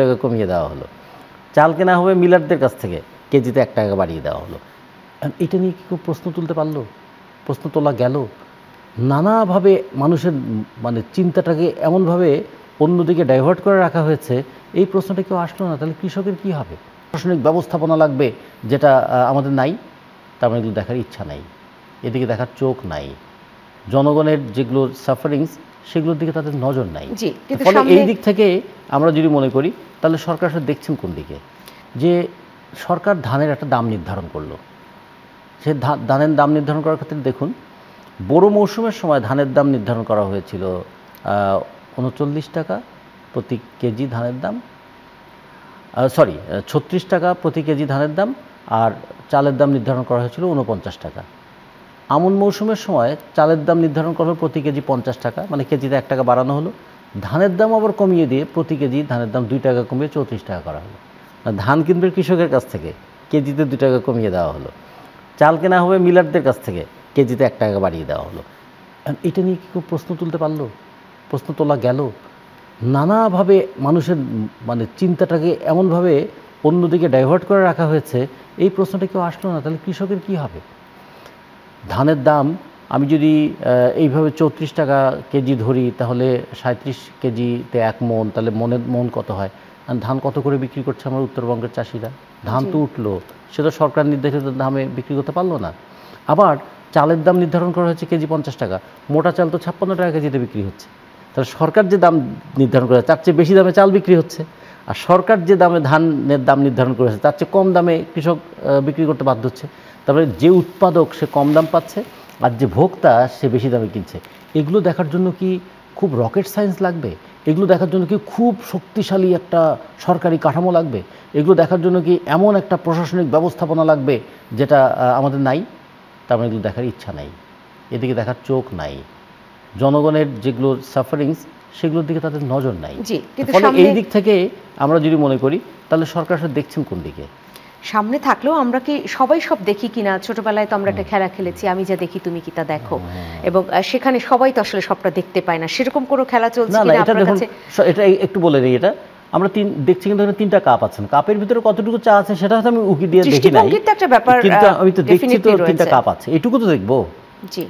টাকা কমিয়ে দেওয়া হলো। চাল কেনা হবে মিলারদের কাছ থেকে, কেজিতে 1 টাকা বাড়িয়ে দেওয়া হলো। এটা নিয়ে কি কেউ প্রশ্ন তুলতে পারলো? প্রশ্ন তোলা গেল? নানাভাবে মানুষের মানে চিন্তাটাকে এমনভাবে অন্যদিকে ডাইভার্ট করে রাখা হয়েছে, এই প্রশ্নটা কেউ আসলো না। তাহলে কৃষকের কি হবে? প্রশাসনিক ব্যবস্থাপনা লাগবে, যেটা আমাদের নাই। তার মানে এগুলো দেখার ইচ্ছা নাই, এদিকে দেখার চোখ নাই। জনগণের যেগুলো সাফারিংস, সেগুলোর দিকে তাদের নজর নাই। ফলে এই দিক থেকে আমরা যদি মনে করি, তাহলে সরকার আসলে দেখছেন কোন দিকে? যে সরকার ধানের একটা দাম নির্ধারণ করলো। সে ধানের দাম নির্ধারণ করার ক্ষেত্রে দেখুন, বড় মৌসুমের সময় ধানের দাম নির্ধারণ করা হয়েছিল 39 টাকা প্রতি কেজি ধানের দাম, 36 টাকা প্রতি কেজি ধানের দাম, আর চালের দাম নির্ধারণ করা হয়েছিল 49 টাকা। আমন মৌসুমের সময় চালের দাম নির্ধারণ করা হলো প্রতি কেজি 50 টাকা, মানে কেজিতে 1 টাকা বাড়ানো হলো। ধানের দাম আবার কমিয়ে দিয়ে প্রতি কেজি ধানের দাম 2 টাকা কমিয়ে 34 টাকা করা হলো। ধান কিনবে কৃষকের কাছ থেকে, কেজিতে 2 টাকা কমিয়ে দেওয়া হলো। চাল কেনা হবে মিলারদের কাছ থেকে, কেজিতে 1 টাকা বাড়িয়ে দেওয়া হলো। এটা নিয়ে কি কেউ প্রশ্ন তুলতে পারলো? প্রশ্ন তোলা গেল? নানাভাবে মানুষের মানে চিন্তাটাকে এমনভাবে অন্যদিকে ডাইভার্ট করে রাখা হয়েছে, এই প্রশ্নটা কেউ আসলো না। তাহলে কৃষকের কি হবে? ধানের দাম আমি যদি এইভাবে 34 টাকা কেজি ধরি, তাহলে 37 কেজিতে 1 মণ, তাহলে মণ কত হয়? আর ধান কত করে বিক্রি করছে আমার উত্তরবঙ্গের চাষিরা? ধান তো উঠলো, সে তো সরকার নির্ধারিত দামে বিক্রি করতে পারলো না। আবার চালের দাম নির্ধারণ করা হয়েছে কেজি 50 টাকা, মোটা চাল তো 56 টাকা কেজিতে বিক্রি হচ্ছে। তাহলে সরকার যে দাম নির্ধারণ করেছে তার চেয়ে বেশি দামে চাল বিক্রি হচ্ছে, আর সরকার যে দামে ধানের দাম নির্ধারণ করেছে তার চেয়ে কম দামে কৃষক বিক্রি করতে বাধ্য হচ্ছে। তারপরে যে উৎপাদক সে কম দাম পাচ্ছে, আর যে ভোক্তা সে বেশি দামে কিনছে। এগুলো দেখার জন্য কি খুব রকেট সায়েন্স লাগবে? এগুলো দেখার জন্য কি খুব শক্তিশালী একটা সরকারি কাঠামো লাগবে? এগুলো দেখার জন্য কি এমন একটা প্রশাসনিক ব্যবস্থাপনা লাগবে, যেটা আমাদের নাই? তার মানে এগুলো দেখার ইচ্ছা নাই, এদিকে দেখার চোখ নাই। জনগণের যেগুলো সাফারিংস, সেগুলোর দিকে তাদের নজর নাই। ফলে এই দিক থেকে আমরা যদি মনে করি, তাহলে সরকার আসলে দেখছেন কোন দিকে? সামনে থাকলেও আমরা কি সবাই সব দেখি কিনা? ছোটবেলায় তো আমরা একটা খেলা খেলেছি, আমি যা দেখি তুমি কি তা দেখো, এবং সেখানে সবাই তো আসলে সবটা দেখতে পায় না। সেরকম কোনো খেলা চলছে কিনা আপনার কাছে? এটা একটু বলে দিই। এটা আমরা দেখছি, কিন্তু 3টা কাপ আছেন, কাপের ভিতরে কতটুকু চা আছে সেটা হয়তো আমি উকি দিয়ে দেখি নাই, কিন্তু আমি তো দেখছি তো 3টা কাপ আছে, এটুকু তো দেখবো। জি।